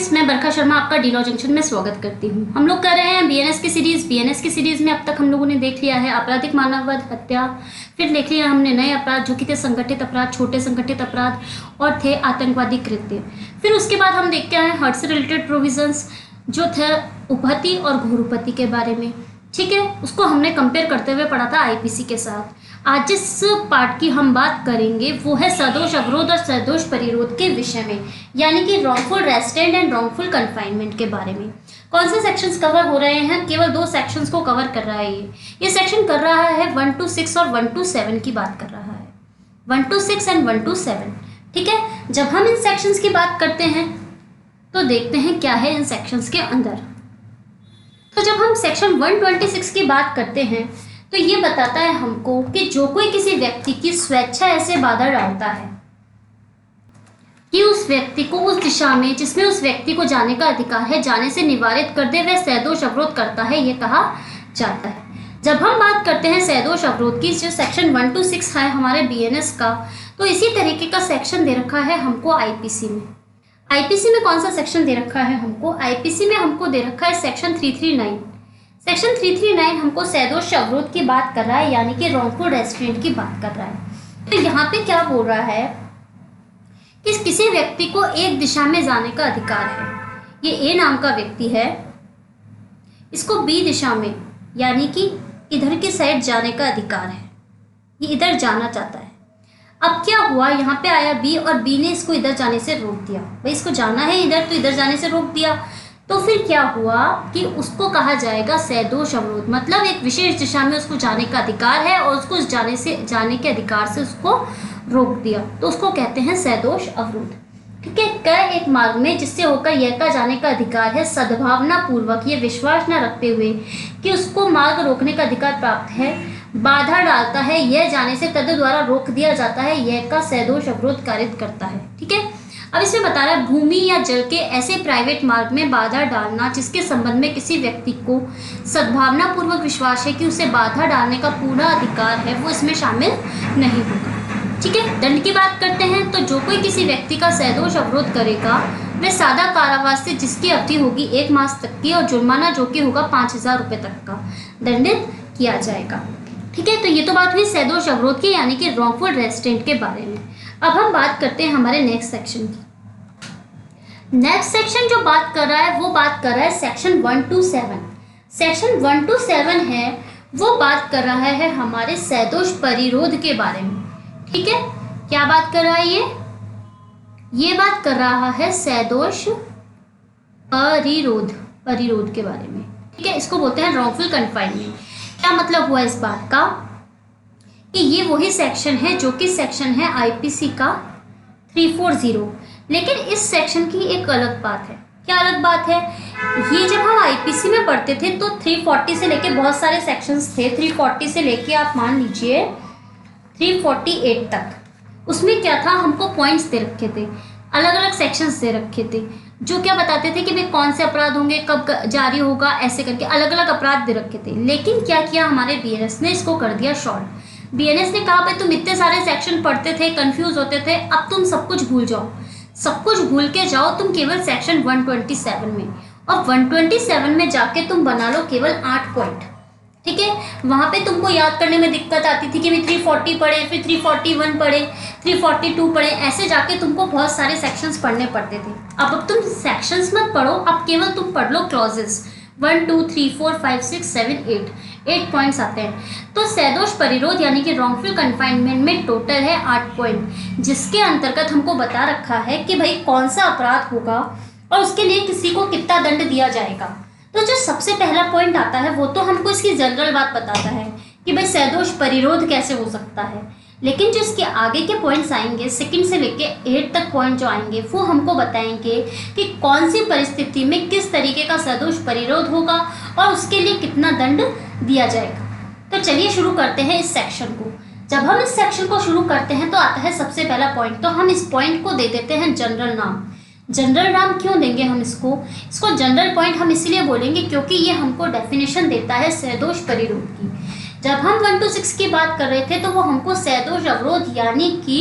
Friends, मैं बरखा शर्मा आपका D law junction में स्वागत करती हूँ। हम लोग कर रहे हैं बीएनएस की सीरीज। बीएनएस की सीरीज में अब तक हम लोगों ने देख लिया है आपराधिक मानववाद, हत्या, फिर देख लिया हमने नए अपराध जो कि थे संगठित अपराध, छोटे संगठित अपराध और थे आतंकवादी कृत्य। फिर उसके बाद हम देखते हैं हर्ट से रिलेटेड प्रोविजंस जो थे उपहति और घोरपति के बारे में। ठीक है, उसको हमने कंपेयर करते हुए पढ़ा था आईपीसी के साथ। आज जिस पार्ट की हम बात करेंगे वो है सदोष अवरोध और सदोष परिरोध के विषय में, यानी कि wrongful restaurant and wrongful confinement के बारे में। कौन से सेक्शंस कवर हो रहे हैं? केवल 2 सेक्शंस को कवर कर रहा है ये सेक्शन कर रहा है 1 to 6 और 1 to 7 की बात कर रहा है, 1 to 6 एंड 1 to 7। ठीक है, जब हम इन सेक्शंस की बात करते हैं तो देखते हैं क्या है इन सेक्शंस के अंदर। तो जब हम सेक्शन 126 की बात करते हैं तो ये बताता है हमको कि जो कोई किसी व्यक्ति की स्वेच्छा ऐसे बाधा डालता है कि उस व्यक्ति को उस दिशा में जिसमें उस व्यक्ति को जाने का अधिकार है जाने से निवारित कर दे, वह सदोष अवरोध करता है, ये कहा जाता है। जब हम बात करते हैं सदोष अवरोध की, जो सेक्शन 1 to 6 है हमारे बीएनएस का, तो इसी तरीके का सेक्शन दे रखा है हमको आईपीसी में। आईपीसी में कौन सा सेक्शन दे रखा है हमको? आईपीसी में हमको दे रखा है सेक्शन 339। सेक्शन 339 हमको सदोष अवरोध की बात कर रहा है, यानी कि रॉन्गफुल रेस्ट्रेंट की बात कर रहा है। तो यहाँ पे क्या बोल रहा है कि किसी व्यक्ति को एक दिशा में जाने का अधिकार है। ये ए नाम का व्यक्ति है, इसको बी दिशा में यानी कि इधर की साइड जाने का अधिकार है, ये इधर जाना चाहता है। अब क्या हुआ, यहाँ पे आया बी और बी ने इसको इधर जाने से रोक दिया। भाई इसको जाना है इधर, तो इधर जाने से रोक दिया। तो फिर क्या हुआ कि उसको कहा जाएगा सदोष अवरोध, मतलब एक विशेष दिशा में उसको जाने का अधिकार है और उसको जाने के अधिकार से उसको रोक दिया, तो उसको कहते हैं सदोष अवरोध। ठीक है, क एक मार्ग में जिससे होकर यह का जाने का अधिकार है, सद्भावना पूर्वक ये विश्वास न रखते हुए कि उसको मार्ग रोकने का अधिकार प्राप्त है, बाधा डालता है, यह जाने से तद द्वारा रोक दिया जाता है, यह का सदोष अवरोध कारित करता है। ठीक है, अब इसमें बता रहा है भूमि या जल के ऐसे प्राइवेट मार्ग में बाधा डालना जिसके संबंध में किसी व्यक्ति को सद्भावना पूर्वक विश्वास है कि उसे बाधा डालने का पूरा अधिकार है, वो इसमें शामिल नहीं होगा। ठीक है, दंड की बात करते हैं तो जो कोई किसी व्यक्ति का सदोष अवरोध करेगा वह सादा कारावास से जिसकी अवधि होगी 1 मास तक की और जुर्माना जो कि होगा 5000 रुपये तक का दंडित किया जाएगा। ठीक है, तो ये तो बात हुई सदोष अवरोध की, यानी कि रॉन्गफुल रेस्ट्रेंट के बारे में। अब हम बात करते हैं हमारे नेक्स्ट सेक्शन की। नेक्स्ट सेक्शन जो बात कर रहा है वो बात कर रहा है सेक्शन 1 to 7। सेक्शन 1 to 7 है वो बात कर रहा है हमारे सदोष परिरोध के बारे में। ठीक है, क्या बात कर रहा है ये बात कर रहा है सदोष परिरोध के बारे में। ठीक है, इसको बोलते हैं रॉन्गफुल कन्फाइनमेंट। क्या मतलब हुआ इस बात का कि ये वही सेक्शन है जो कि सेक्शन है आईपीसी का 340, लेकिन इस सेक्शन की एक अलग बात है। क्या अलग बात है? ये जब हम आईपीसी में पढ़ते थे तो 340 से लेके बहुत सारे सेक्शंस थे, 340 से लेके आप मान लीजिए 348 तक। उसमें क्या था, हमको पॉइंट्स दे रखे थे, अलग अलग सेक्शंस दे रखे थे जो क्या बताते थे कि भाई कौन से अपराध होंगे, कब जारी होगा, ऐसे करके अलग अलग अपराध दे रखे थे। लेकिन क्या किया हमारे बीएनएस ने, इसको कर दिया शॉर्ट। बीएनएस ने कहा भाई तुम इतने सारे सेक्शन पढ़ते थे, कंफ्यूज होते थे, अब तुम सब कुछ भूल जाओ, सब कुछ भूल के जाओ तुम केवल सेक्शन 127 में, और 127 में जाके तुम बना लो केवल 8 पॉइंट। ठीक है, वहाँ पे तुमको याद करने में दिक्कत आती थी कि भाई 340 पढ़े, फिर 341 पढ़े, 342 पढ़े, ऐसे जाके तुमको बहुत सारे सेक्शंस पढ़ने पड़ते थे। अब तुम सेक्शंस मत पढ़ो, अब केवल तुम पढ़ लो क्लॉजेस। 1 2 3 4 5 6 7 8 पॉइंट्स आते हैं। तो सदोष परिरोध यानी कि रॉन्गफुल कन्फाइनमेंट में टोटल है 8 पॉइंट, जिसके अंतर्गत हमको बता रखा है कि भाई कौन सा अपराध होगा और उसके लिए किसी को कितना दंड दिया जाएगा। तो जो सबसे पहला पॉइंट आता है वो तो हमको इसकी जनरल बात बताता है कि भाई सदोष परिरोध कैसे हो सकता है, लेकिन जो इसके आगे के पॉइंट्स आएंगे 2 से लेके 8 तक पॉइंट जो आएंगे वो हमको बताएंगे कि कौन सी परिस्थिति में किस तरीके का सदोष परिरोध होगा और उसके लिए कितना दंड दिया जाएगा। तो चलिए शुरू करते हैं इस सेक्शन को। जब हम इस सेक्शन को शुरू करते हैं तो आता है सबसे पहला पॉइंट, तो हम इस पॉइंट को दे देते हैं जनरल नाम। जनरल नाम क्यों देंगे हम इसको जनरल पॉइंट हम इसीलिए बोलेंगे क्योंकि ये हमको डेफिनेशन देता है सदोष परिरोध की। जब हम 1 to 6 की बात कर रहे थे तो वो हमको सदोष अवरोध यानी कि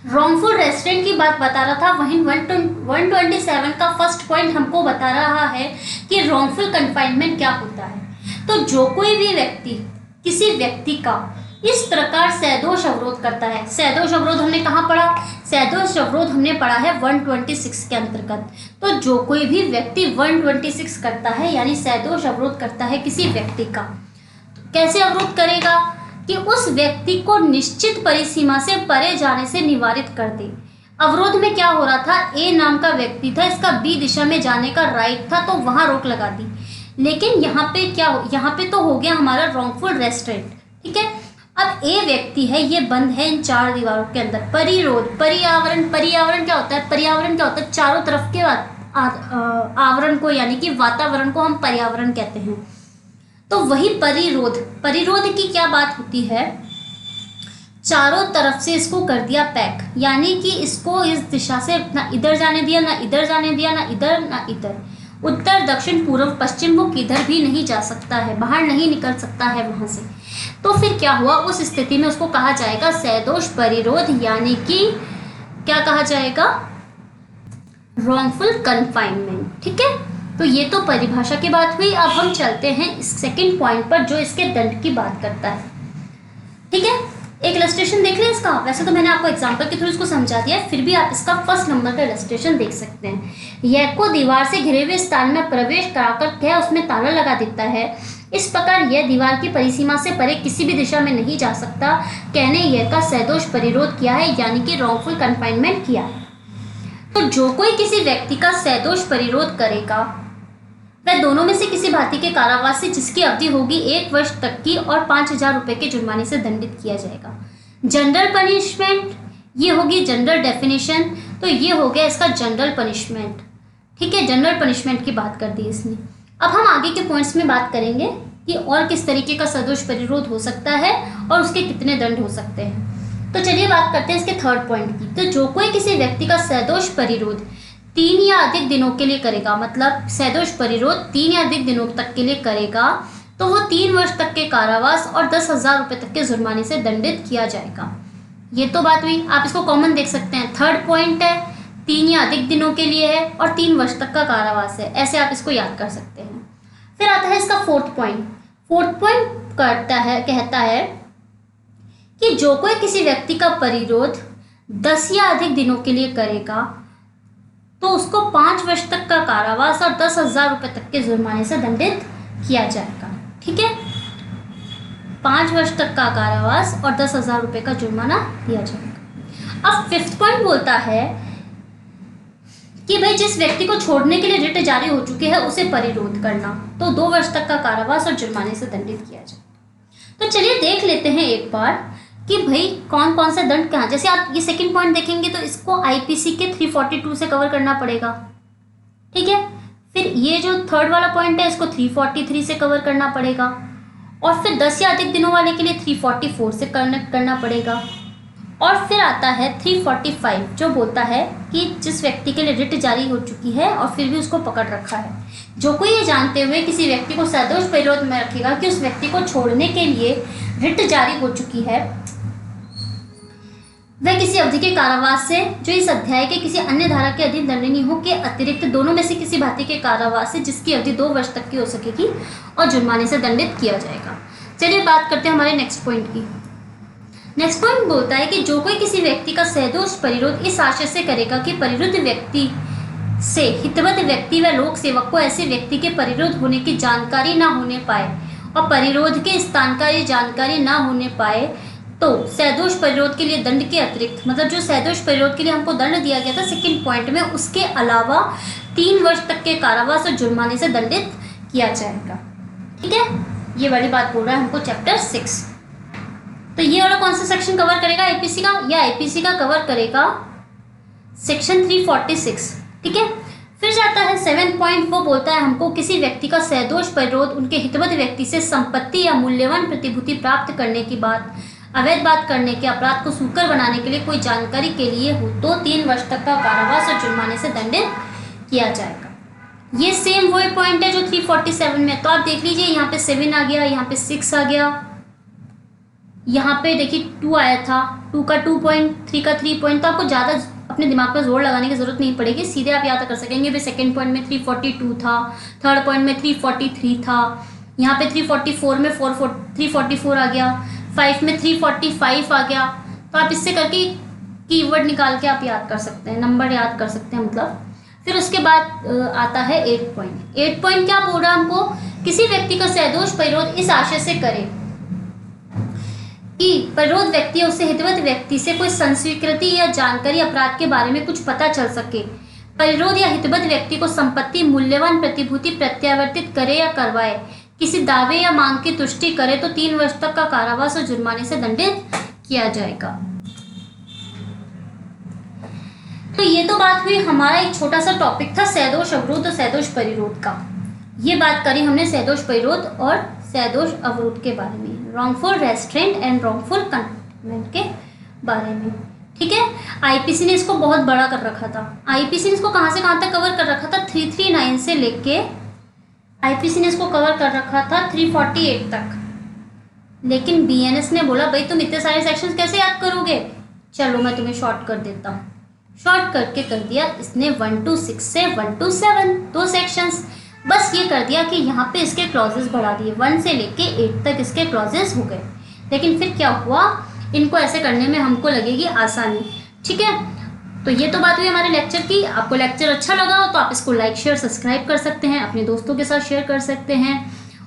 रॉन्गफुल रेस्ट्रेंट की बात बता रहा था, वहीं 127 का फर्स्ट पॉइंट हमको बता रहा है कि रॉन्गफुल कन्फाइनमेंट क्या होता है। तो जो कोई भी व्यक्ति किसी व्यक्ति का इस प्रकार सैदोष अवरोध करता है, सैदोष अवरोध हमने कहाँ पढ़ा, सैदोष अवरोध हमने पढ़ा है 126 के अंतर्गत। तो जो कोई भी व्यक्ति 126 करता है यानी सैदोष अवरोध करता है किसी व्यक्ति का, कैसे अवरोध करेगा कि उस व्यक्ति को निश्चित परिसीमा से परे जाने से निवारित कर दे। अवरोध में क्या हो रहा था, ए नाम का व्यक्ति था, इसका बी दिशा में जाने का राइट था, तो वहां रोक लगा दी। लेकिन यहाँ पे क्या, यहाँ पे तो हो गया हमारा रॉन्गफुल रेस्ट्रेंट, ठीक है। अब ए व्यक्ति है, ये बंद है इन चार दीवारों के अंदर। परिरोध, पर्यावरण, पर्यावरण क्या होता है, पर्यावरण क्या होता है, चारों तरफ के आवरण को यानी कि वातावरण को हम पर्यावरण कहते हैं। तो वही परिरोध, परिरोध की क्या बात होती है, चारों तरफ से इसको कर दिया पैक, यानी कि इसको इस दिशा से ना इधर जाने दिया, ना इधर जाने दिया, ना इधर ना इधर, उत्तर दक्षिण पूर्व पश्चिम वो किधर भी नहीं जा सकता है, बाहर नहीं निकल सकता है वहां से। तो फिर क्या हुआ, उस स्थिति में उसको कहा जाएगा सैदोष परिरोध, यानी कि क्या कहा जाएगा, रॉन्गफुल कन्फाइनमेंट, ठीक है। तो ये तो परिभाषा की बात हुई। अब हम चलते हैं इस सेकंड पॉइंट पर जो इसके दंड की बात करता है, ठीक है। एक इलस्ट्रेशन देख लें इसका, वैसे तो मैंने आपको एग्जांपल के थ्रू इसको समझा दिया है, फिर भी आप इसका फर्स्ट नंबर का इलस्ट्रेशन देख सकते हैं। यह को दीवार से घिरे हुए स्थान में प्रवेश कराकर क्या उसमें ताला लगा देता है। इस प्रकार यह दीवार की परिसीमा से परे किसी भी दिशा में नहीं जा सकता, कहने यह का सैदोष परिरोध किया है, यानी कि रॉन्गफुल कन्फाइनमेंट किया है। तो जो कोई किसी व्यक्ति का सैदोष परिरोध करेगा वह दोनों में से किसी भांति के कारावास से जिसकी अवधि होगी 1 वर्ष तक की और 5,000 रुपए के जुर्माने से दंडित किया जाएगा। जनरल पनिशमेंट, ये होगी जनरल डेफिनेशन, तो ये हो गया इसका जनरल पनिशमेंट, ठीक है। जनरल पनिशमेंट की बात कर दी इसने। अब हम आगे के पॉइंट्स में बात करेंगे कि और किस तरीके का सैदोष परिरोध हो सकता है और उसके कितने दंड हो सकते हैं। तो चलिए बात करते हैं इसके थर्ड पॉइंट की। तो जो कोई किसी व्यक्ति का सैदोष परिरोध 3 या अधिक दिनों के लिए करेगा, मतलब सैदोष परिरोध 3 या अधिक दिनों तक के लिए करेगा, तो वो 3 वर्ष तक के कारावास और 10,000 रुपये तक के जुर्माने से दंडित किया जाएगा। ये तो बात हुई, आप इसको कॉमन देख सकते हैं। थर्ड पॉइंट है 3 या अधिक दिनों के लिए है और 3 वर्ष तक का कारावास है, ऐसे आप इसको याद कर सकते हैं। फिर आता है इसका फोर्थ पॉइंट। फोर्थ पॉइंट कहता है कि जो कोई किसी व्यक्ति का परिरोध 10 या अधिक दिनों के लिए करेगा तो उसको 5 वर्ष तक का कारावास और 10,000 रुपये तक के जुर्माने से दंडित किया जाएगा, ठीक है। 5 वर्ष तक का कारावास और 10,000 रुपये का जुर्माना दिया जाएगा। अब फिफ्थ पॉइंट बोलता है कि भाई जिस व्यक्ति को छोड़ने के लिए रिट जारी हो चुकी है उसे परिरोध करना, तो 2 वर्ष तक का कारावास और जुर्माने से दंडित किया जाएगा। तो चलिए देख लेते हैं एक बार कि भाई कौन कौन से दंड कहाँ। जैसे आप ये सेकंड पॉइंट देखेंगे तो इसको आईपीसी के 342 से कवर करना पड़ेगा, ठीक है। फिर ये जो थर्ड वाला पॉइंट है इसको 343 से कवर करना पड़ेगा और फिर 10 या अधिक दिनों वाले के लिए 344 से करना पड़ेगा। और फिर आता है 345 जो बोलता है कि जिस व्यक्ति के लिए रिट जारी हो चुकी है और फिर भी उसको पकड़ रखा है। जो कोई ये जानते हुए किसी व्यक्ति को सैदोष परिरोध में रखेगा कि उस व्यक्ति को छोड़ने के लिए रिट जारी हो चुकी है, वह किसी अवधि के कारावास से जो इस अध्याय के किसी अन्य धारा के अधीन दंडनीय हो के अतिरिक्त दोनों में से किसी भांति के कारावास से जिसकी अवधि 2 वर्ष तक की हो सकेगी और जुर्माने से दंडित किया जाएगा। चलिए बात करते हैं हमारे नेक्स्ट पॉइंट की। नेक्स्ट पॉइंट बोलता है कि जो कोई किसी व्यक्ति का सैदोष परिरोध इस आशय से करेगा कि परिरुद्ध व्यक्ति से हितवत व्यक्ति व लोक सेवक को ऐसे व्यक्ति के परिरोध होने की जानकारी ना होने पाए और परिरोध के स्थान का ये जानकारी ना होने पाए, तो सैदोष परिरोध के लिए दंड के अतिरिक्त, मतलब जो सैदोष परिरोध के लिए हमको दंड दिया गया था सेकंड पॉइंट में, उसके अलावा 3 वर्ष तक के कारावास और जुर्माने से दंडित किया जाएगा, ठीक है। ये वाली बात बोल रहा है हमको चैप्टर 6। तो ये वाला कौन सा सेक्शन कवर करेगा आईपीसी का, या आईपीसी का कवर करेगा सेक्शन 346, ठीक है। फिर जाता है 7 पॉइंट, वो बोलता है हमको किसी व्यक्ति का सैदोष परिरोध उनके हितवत व्यक्ति से संपत्ति या मूल्यवान प्रतिभूति प्राप्त करने की बात, अवैध बात करने के अपराध को सूकर बनाने के लिए कोई जानकारी के लिए हो तो 3 वर्ष तक का कारावास और जुर्माने से दंडित किया जाएगा। ये सेम वही पॉइंट है जो 347 में। तो आप देख लीजिए यहाँ पे 7 आ गया, यहाँ पे 6 आ गया, यहाँ पे देखिए 2 आया था, 2 का 2 पॉइंट, 3 का 3 पॉइंट, तो आपको ज़्यादा अपने दिमाग पर जोर लगाने की जरूरत नहीं पड़ेगी, सीधे आप याद कर सकेंगे। भाई सेकंड पॉइंट में 342 था, थर्ड पॉइंट में 343 था, यहाँ पे 344 में 344 आ गया, 5 में 345 आ गया। तो आप इससे करके कीवर्ड निकाल के आप याद कर सकते हैं, नंबर याद कर सकते हैं मतलब। फिर उसके बाद आता है 8 पॉइंट। 8 पॉइंट क्या बोल रहा है हमको, किसी व्यक्ति का सैदोष परिरोध इस आशय से करे कि परिरोध व्यक्ति या उससे हितवत व्यक्ति से कोई संस्वीकृति या जानकारी अपराध के बारे में कुछ पता चल सके। परिरोध या हितवत व्यक्ति को संपत्ति मूल्यवान प्रतिभूति प्रत्यावर्तित करे या करवाए, किसी दावे या मांग की तुष्टि करे तो 3 वर्ष तक का कारावास और जुर्माने से दंडित किया जाएगा। तो ये तो बात हुई हमारा एक छोटा सा टॉपिक था सैदोष अवरोध और सैदोष परिरोध का। ये बात करी हमने सैदोष परिरोध और सैदोष अवरोध के बारे में, wrongful restaurant and wrongful containment के बारे में। ठीक है, आईपीसी ने इसको बहुत बड़ा कर रखा था। आईपीसी ने इसको कहाँ से कहाँ तक कवर कर रखा था, 339 से लेके आईपीसी ने इसको कवर कर रखा था 348 तक। लेकिन बीएनएस ने बोला भाई तुम इतने सारे सेक्शंस कैसे याद करोगे, चलो मैं तुम्हें शॉर्ट कर देता हूँ। शॉर्ट करके कर दिया इसने 1 to 6 से 1 to 7 2 सेक्शंस। बस ये कर दिया कि यहाँ पे इसके क्लॉजेस बढ़ा दिए, 1 से लेके 8 तक इसके क्लॉजेस हो गए। लेकिन फिर क्या हुआ, इनको ऐसे करने में हमको लगेगी आसानी। ठीक है, तो ये तो बात हुई हमारे लेक्चर की। आपको लेक्चर अच्छा लगा हो तो आप इसको लाइक शेयर सब्सक्राइब कर सकते हैं, अपने दोस्तों के साथ शेयर कर सकते हैं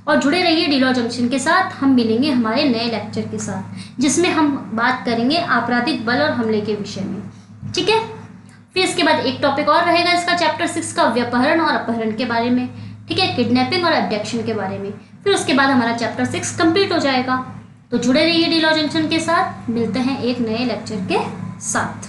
और जुड़े रहिए डी लॉ जंक्शन के साथ। हम मिलेंगे हमारे नए लेक्चर के साथ जिसमें हम बात करेंगे आपराधिक बल और हमले के विषय में। ठीक है, फिर इसके बाद एक टॉपिक और रहेगा इसका चैप्टर 6 का, व्यपहरण और अपहरण के बारे में। ठीक है, किडनैपिंग और एब्डक्शन के बारे में। फिर उसके बाद हमारा चैप्टर 6 कंप्लीट हो जाएगा। तो जुड़े रहिए डी लॉ जंक्शन के साथ, मिलते हैं एक नए लेक्चर के साथ।